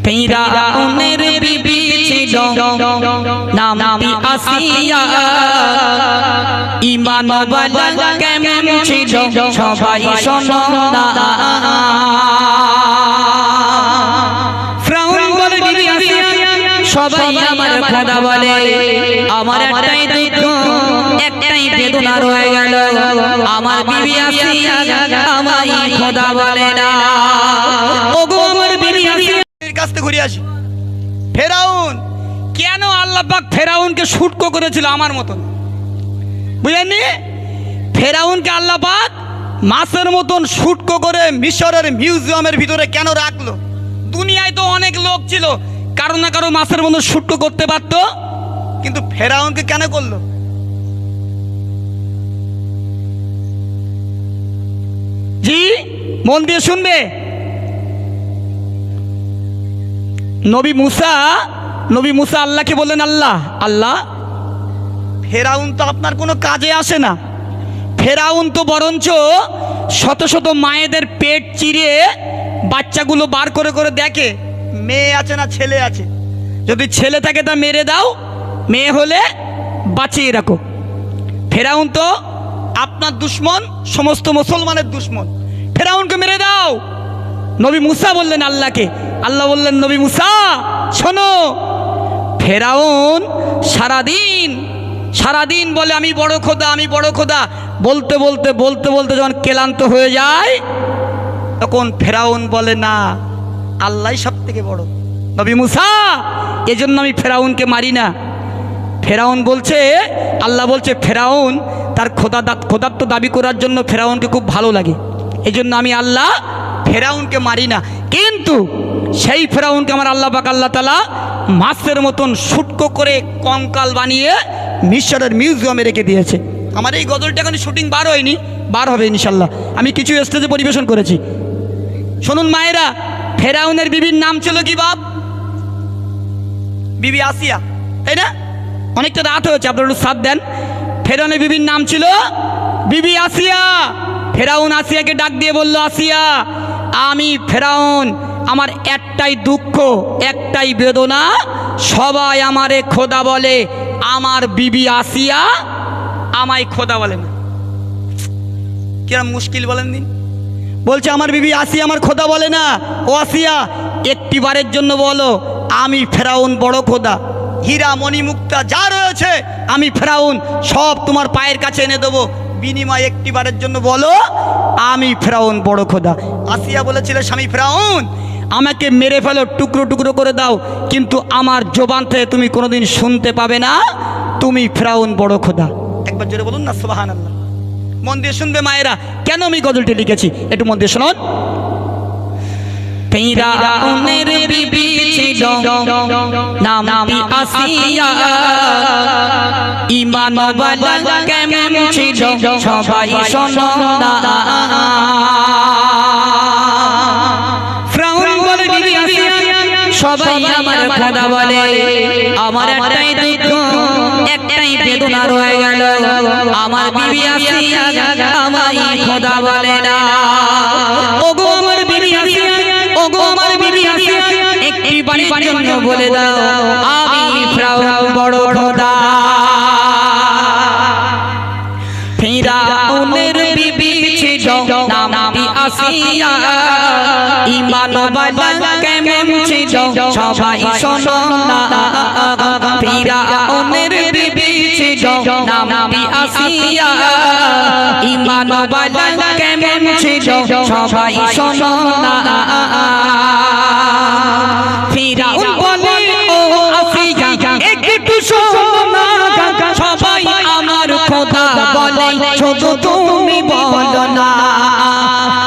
ফিরাউনের বিবি ছিল নামটি আসিয়া, ঈমানওয়ালা কেমন ছিল সবাই শোনো না। ফিরাউন বলে বিবি আসিয়া, সবাই আমার খোদা বলে, আমার একটাই দুঃখ একটাই বেদনা রয়ে গেল, আমার বিবি আসিয়া আমায় খোদা বলে না। ওগো আমার বিবি আসিয়া কাছ থেকে ঘুরে আসি। ফেরাউন কেন আল্লাহ পাক ফেরাউনকে শুটকো করেছিল আমার মতন, বুঝলেননি? ফেরাউনকে আল্লাহ পাক মাছের মতন শুটকো করে মিশরের মিউজিয়ামের ভিতরে কেন রাখলো? দুনিয়ায় তো অনেক লোক ছিল, কারো না কারো মাছের মতন শুটকো করতে পারতো, কিন্তু ফেরাউনকে কেন করলো? জি মন দিয়ে শুনবে। নবী মুসা আল্লাহকে বললেন, আল্লাহ ফেরাউন তো আপনার কোনো কাজে আসে না। ফেরাউন তো বরঞ্চ শত শত মায়েদের পেট চিরে বাচ্চাগুলো বার করে করে দেখে মেয়ে আছে না ছেলে আছে, যদি ছেলে থাকে তা মেরে দাও, মেয়ে হলে বাঁচিয়ে রাখো। ফেরাউন তো আপনার দুশ্মন, সমস্ত মুসলমানের দুশ্মন, ফেরাউনকে মেরে দাও। নবী মুসা বললেন আল্লাহকে, আল্লাহ বললেন নবী মুসা শোনো, ফেরাউন সারাদিন বলে আমি বড় খোদা, বলতে বলতে যখন ক্লান্ত হয়ে যায় তখন ফেরাউন বলে না, আল্লাহই সব থেকে বড়। নবী মুসা এজন্য আমি ফেরাউনকে মারি না। ফেরাউন বলছে, আল্লাহ বলছে ফেরাউন তার খোদাত্ব দাবি করার জন্য ফেরাউনকে খুব ভালো লাগে, এজন্য আমি আল্লাহ ফেরাউনকে মারি না। কিন্তু সেই ফেরাউনকে আমার আল্লাহ পাক আল্লাহ তাআলা মাছের মতন শুটকো করে কঙ্কাল বানিয়ে মিশরের মিউজিয়ামে রেখে দিয়েছে। আমার এই গজলটা এখন শুটিং বার হয়নি, বার হবে ইনশাল্লাহ। আমি কিছু স্টেজে পরিবেশন করেছি, শুনুন মায়েরা। ফেরাউনের বিবির নাম ছিল কি বাপ? বিবি আসিয়া, তাই না? অনেকটা রাত হয়েছে, আপনারা একটু সাথ দেন। ফেরাউনের বিবির নাম ছিল বিবি আসিয়া। ফেরাউন আসিয়াকে ডাক দিয়ে বলল, আসিয়া আমি ফেরাউন, আমার একটাই দুঃখ একটাই বেদনা, সবাই আমারে খোদা বলে, আমার বিবি আসিয়া আমায় খোদা বলে না। কিরম মুশকিল বলেন দিন। বলছে আমার বিবি আসিয়া আমার খোদা বলে না। ও আসিয়া একটি বারের জন্য বলো আমি ফেরাউন বড় খোদা, হীরা মণিমুক্তা যা রয়েছে আমি ফেরাউন সব তোমার পায়ের কাছে এনে দেবো, বিনিময় একটি বারের জন্য বলো আমি ফেরাউন বড় খোদা। আসিয়া বলেছিল, স্বামী ফেরাউন আমাকে মেরে ফেলো, টুকরো টুকরো করে দাও, কিন্তু আমার জবান থেকে তুমি কোনোদিন শুনতে পাবে না তুমি ফেরাউন বড় খোদা। একবার জোরে বলুন না সুবহানাল্লাহ। মন দিয়ে শুনবে মায়েরা, কেন আমি গজলটি লিখেছি একটু মন দিয়ে শুনুন। ফিরাউনের বিবি ছিল নামটি আসিয়া, ঈমানওয়ালা কেমন ছিল সবাই শোনো না। ফিরাউন বলে বিবি আসিয়া সবাই আমার খোদা বলে, আমার একটাই দুঃখ একটাই বেদনা রয়ে গেল, আমার বিবি আসিয়া আমায় খোদা বলে না। ওগো আমার বিবি আসিয়া, ওগো আমার বিবি আসিয়া একটি বাড়ির জন্য বলে দাও আমি ফেরাউন বড় খোদা। ফিরাউনের বিবি ছিল নামটি আসিয়া, ঈমানওয়ালা কেমন ছিল সবাই শোনো না। ফিরাউনের বিবি ছিল নামটি আসিয়া, ঈমানওয়ালা কেমন ছিল সবাই শোনো না। ফিরাউন বলে ও আসিয়া একটু শোনো না, সবাই আমার খোদা বলে শুধু তুমি বলো না।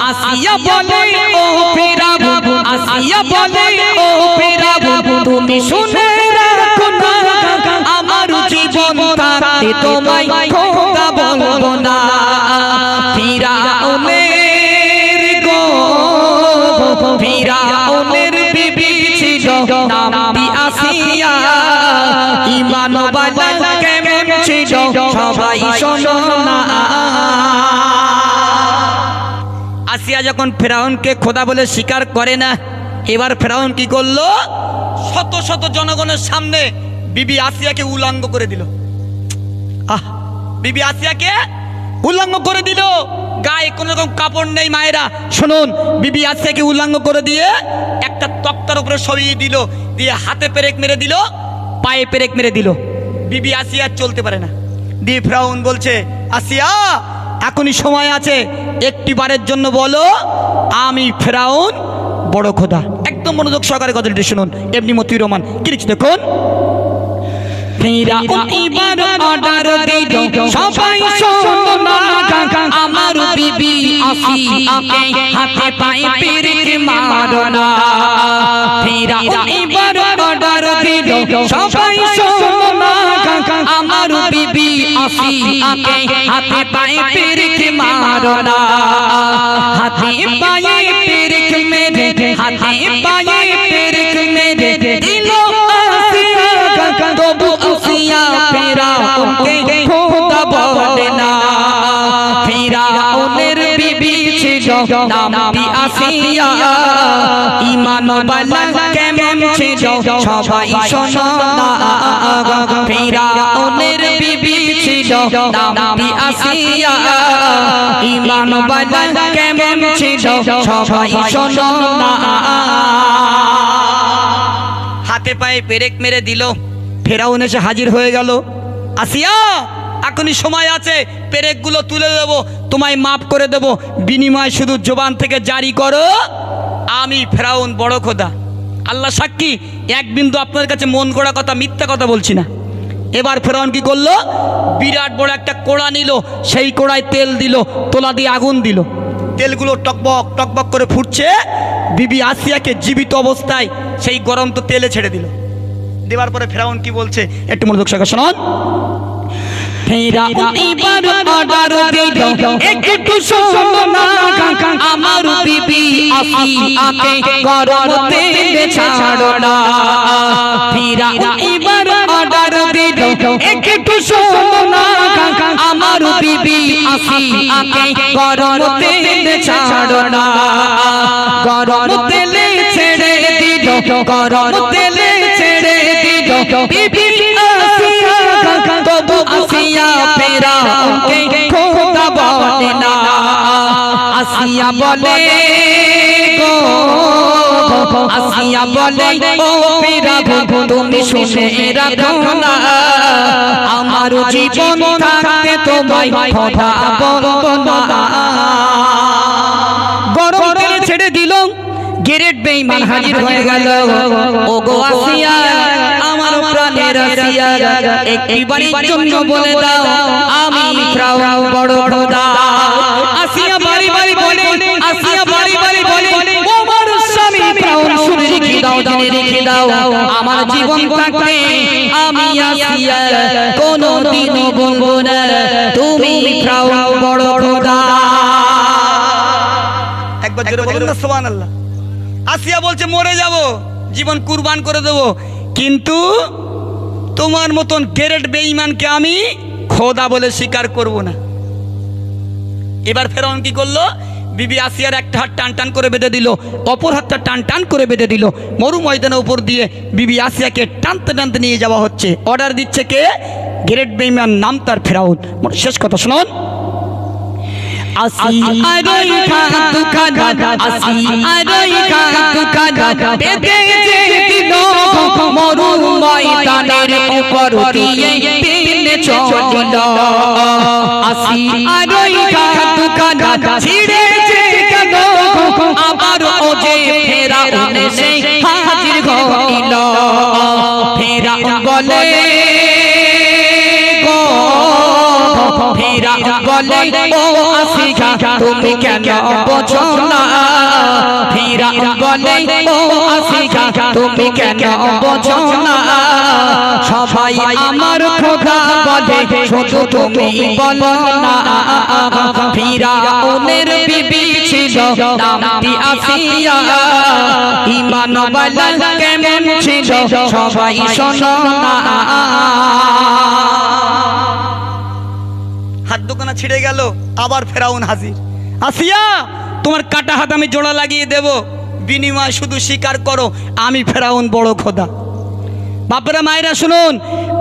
আসিয়া বলে ও ফিরাউন, আসিয়া বলে ও ফিরাউন তুমি শুনে রাখো না, আমার জীবন থাকতে তোমায় খোদা বলবো না। ফিরাউনের গো, ফিরাউনের বিবি ছিল নামটি আসিয়া, ঈমানওয়ালা কেমন ছিল সবাই শোনো না। আসিয়া যখন ফেরাউনকে খোদা বলে স্বীকার করে না, এবার ফেরাউন কি করলো? শত শত জনগণের সামনে বিবি আসিয়াকে উলঙ্গ করে দিল। বিবি আসিয়াকে উলঙ্গ করে দিল, গায়ে কোনো রকম কাপড় নেই। মায়েরা শুনুন, বিবি আসিয়াকে উলঙ্গ করে দিয়ে একটা তক্তার উপরে সরিয়ে দিল, দিয়ে হাতে পেরেক মেরে দিল, পায়ে পেরেক মেরে দিল। বিবি আসিয়া চলতে পারে না। দিয়ে ফেরাউন বলছে, আসিয়া এখনই সময় আছে, একটি বারের জন্য বলো আমি ফেরাউন বড় খোদা। একদম মনোযোগ সহকারে কথাটি শুনুন। এমনি মতিউর রহমান কি লিখছে দেখুন। ফেরাউন এবার অর্ডার দিল, সবাই শোনো না, আমার বিবি আসিয়াকে হাতে পায়ে পেরেক মারো না। ফেরাউন এবার অর্ডার দিল, সবাই শোনো না, আমার বিবি আসিয়াকে হাতে পায়ে পেরেক মারো না। হাতে পায়ে পেরেক মেরে, হাতে পায়ে পেরেক মেরে দিল আসিয়া, তবু আসিয়া ফেরাউনকে খোদা বলে না। ফেরাউনের বিবি ছিল নামটি আসিয়া, ঈমানওয়ালা কেমন ছিল সবাই শোনো না। ফেরাউনের বিবি ছিল নামটি আসিয়া, ঈমানওয়ালা কেমন ছিল সবাই শোনো না। হাতে পায়ে পেরেক মেরে দিল। ফেরাউন এসে হাজির হয়ে গেল। আসিয়া এখনই সময় আছে, পেরেকগুলো তুলে দেবো, তোমায় মাফ করে দেব, বিনিময় শুধু জবান থেকে জারি করো আমি ফেরাউন বড় খোদা। আল্লাহ সাক্ষী, এক বিন্দু আপনার কাছে মন গড়া কথা, মিথ্যা কথা বলছি না। এবার ফেরাউন কি করলো? বিরাট বড় একটা কোড়া নিল, সেই কোড়ায় তেল দিল, তোলা দিয়ে আগুন দিল, তেলগুলো টকবক টকবক করে ফুটছে। বিবি আসিয়াকে জীবিত অবস্থায় সেই গরম তো তেলে ছেড়ে দিল। দেওয়ার পরে ফেরাউন কি বলছে একটু মনোযোগ সহকারে শুনুন। ফেরাউন এবার অর্ডার দিল, একটু শোনো না, আমার বিবি আসিয়াকে গরম তেলে ছাড়ো না। ফেরাউন এবার অর্ডার দিল, একটু শোনো না, আমার বিবি আসিয়াকে গরম তেলে ছাড়ো না। গরম তেলে ছেড়ে দিল, গরম তেলে ছেড়ে দিল বিবি আসিয়া, তবু আসিয়া ফেরাউনকে খোদা বলে না। আসিয়া বলে গো, আসিয়া বলে ও ফেরাউন তুমি শুনে রাখো না, আমার জীবন থাকতে তোমায় খোদা বলবো না। গরম তেলে ছেড়ে দিল, গ্রেট বেঈমান হাজির হয়ে গেল। ও গো আসিয়া, আমার প্রাণের আসিয়া, একটি বারের জন্য বলে দাও আমি ফেরাউন বড় খোদা। আসিয়া বাড়ি বাড়ি বলে, আসিয়া বাড়ি বাড়ি বলে, ও আমার স্বামী ফেরাউন শুনে রেখে দাও, জেনে রেখে দাও, আমার জীবন থাকতে আমি আসিয়া কোনোদিনও বলবো না তুমি ফেরাউন বড় খোদা। একবার জোরে বলুন না সুবহানাল্লাহ। আসিয়া বলছে মরে যাব, জীবন কুরবান করে দেব, কিন্তু তোমার মতন গ্রেট বেঈমানকে আমি খোদা বলে স্বীকার করব না। এবার ফেরাউন কি করলো? বিবি আসিয়ার একটা হাত টান টান করে বেঁধে দিল, অপর হাতটা টান টান করে বেঁধে দিল। মরু ময়দানের উপর দিয়ে বিবি আসিয়াকে টানতে টানতে নিয়ে যাওয়া হচ্ছে। অর্ডার দিচ্ছে কে? গ্রেট বেঈমান, নাম তার ফেরাউন। শেষ কথা শুনুন। আসিয়ারই খাতু খানা, আসিয়ারই খাতু খানা বেঁধে দিল, মরু ময়দানের উপর দিয়ে টেনে চলল। আসিয়ারই খাতু খানা ছিঁড়েছে কেন, আবার ও যে ফেরাউন এসে হাজির হইল। ফেরাউন বলে গো, ফেরাউন বলে ও আসিয়া তুমি কেন বোঝো না। ফেরাউন বলে ও আসিয়া তুমি কেন বোঝো না। সবাই আমার খোদা বলে, শুধু তুমি বলো না। ফেরাউনের বিবি ছিল নামটি আসিয়া, ঈমানওয়ালা কেমন ছিল সবাই শোনো না। হাত দোকানা ছিঁড়ে গেল, আবার ফেরাউন হাজির। আসিয়া তোমার কাটা হাত আমি জোড়া লাগিয়ে দেব, বিনিময় শুধু স্বীকার করো আমি ফেরাউন বড় খোদা। বাপেরা মায়েরা শুনুন,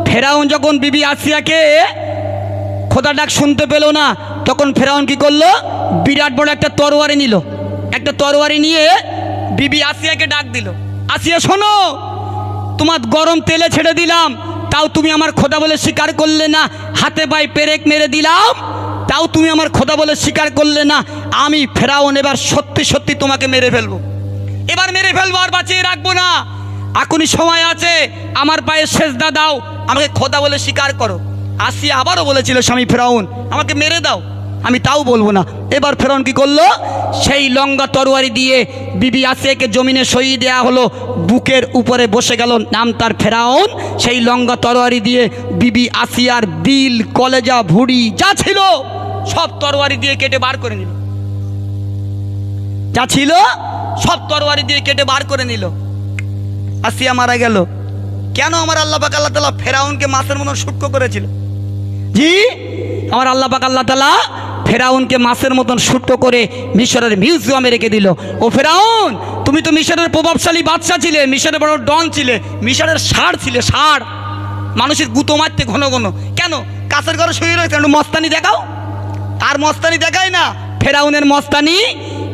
ফেরাউন যখন বিবি আসিয়াকে খোদা ডাক শুনতে পেল না, তখন ফেরাউন কি করলো? বিরাট বড় একটা তরোয়ারি নিল। একটা তরোয়ারি নিয়ে বিবি আসিয়াকে ডাক দিল, আসিয়া শোনো, তোমার গরম তেলে ছেড়ে দিলাম, তাও তুমি আমার খোদা বলে স্বীকার করলে না। হাতে পায়ে পেরেক মেরে দিলাম, তাও তুমি আমার খোদা বলে স্বীকার করলে না। আমি ফেরাউন এবার সত্যি সত্যি তোমাকে মেরে ফেলবো, এবার মেরে ফেলবো, আর বাঁচিয়ে রাখবো না। এখনই সময় আছে, আমার পায়ে সেজদা দাও, আমাকে খোদা বলে স্বীকার করো। আসিয়া আবারও বলেছিল স্বামী ফেরাউন আমাকে মেরে দাও, আমি তাও বলবো না। এবার ফেরাউন কি করলো? সেই লঙ্গা তরোয়ারি দিয়ে বিবি আসিয়াকে জমিনে সইয়ে দেয়া হলো, বুকের উপরে বসে গেল, নাম তার ফেরাউন। সেই লঙ্গা তরোয়ারি দিয়ে বিবি আসিয়ার দিল, কলেজা, ভুঁড়ি যা ছিল সব তরোয়ারি দিয়ে কেটে বার করে নিল। যা ছিল সব তরোয়ারি দিয়ে কেটে বার করে নিল। আসিয়া মারা গেল। কেন? আমার আল্লাহ পাক আল্লাহ তাআলা ফেরাউনকে মাছের মতো শুটকো করেছিল। জি, আমার আল্লাহ পাক আল্লাহ তাআলা ফেরাউনকে মাছের মতন শুটকো করে মিশরের মিউজিয়ামে রেখে দিল। ও ফেরাউন, তুমি তো মিশরের প্রভাবশালী বাদশা ছিলে, মিশরের বড় ডন ছিলে, মিশরের ষাঁড় ছিলে, ষাঁড়, মানুষের গুঁতো মারতে ঘন ঘন। কেন? কাছের ঘরে শুয়ে রয়েছে, একটু মস্তানি দেখাও। আর মস্তানি দেখায় না। ফেরাউনের মস্তানি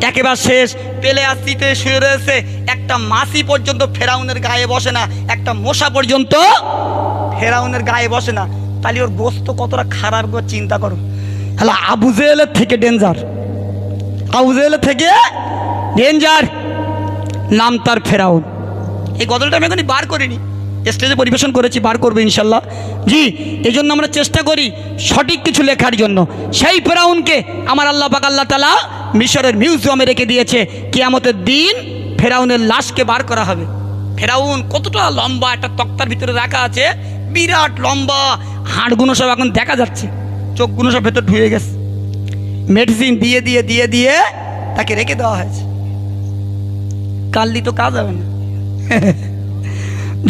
একেবারে শেষ। পেলে আসিতে শুয়ে রয়েছে, একটা মাছি পর্যন্ত ফেরাউনের গায়ে বসে না, একটা মশা পর্যন্ত ফেরাউনের গায়ে বসে না। তাহলে ওর গোস্ত কতটা খারাপ করে চিন্তা করো। হ্যালো, আবু জেহেলের থেকে ডেঞ্জার, আবু জেহেলের থেকে ডেঞ্জার, নাম তার ফেরাউন। এই গজলটা আমি এখনই বার করিনি, স্টেজে পরিবেশন করেছি, বার করবে ইনশাল্লাহ। জি, এই জন্য আমরা চেষ্টা করি সঠিক কিছু লেখার জন্য। সেই ফেরাউনকে আমার আল্লাহ পাক আল্লাহ তাআলা মিশরের মিউজিয়ামে রেখে দিয়েছে। কিয়ামতের দিন ফেরাউনের লাশকে বার করা হবে। ফেরাউন কতটা লম্বা, একটা তক্তার ভিতরে রাখা আছে, বিরাট লম্বা, হাড়গুলো সব এখন দেখা যাচ্ছে, চোখগুলো সব ভেতর ঢুয়ে গেছে। মেডিসিন দিয়ে দিয়ে দিয়ে দিয়ে তাকে রেখে দেওয়া হয়েছে। কাললি তো কাজ হবে না।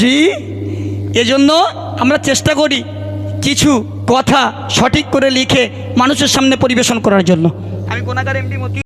জি, এজন্য আমরা চেষ্টা করি কিছু কথা সঠিক করে লিখে মানুষের সামনে পরিবেশন করার জন্য। আমি গুনাহগার এমডি মতি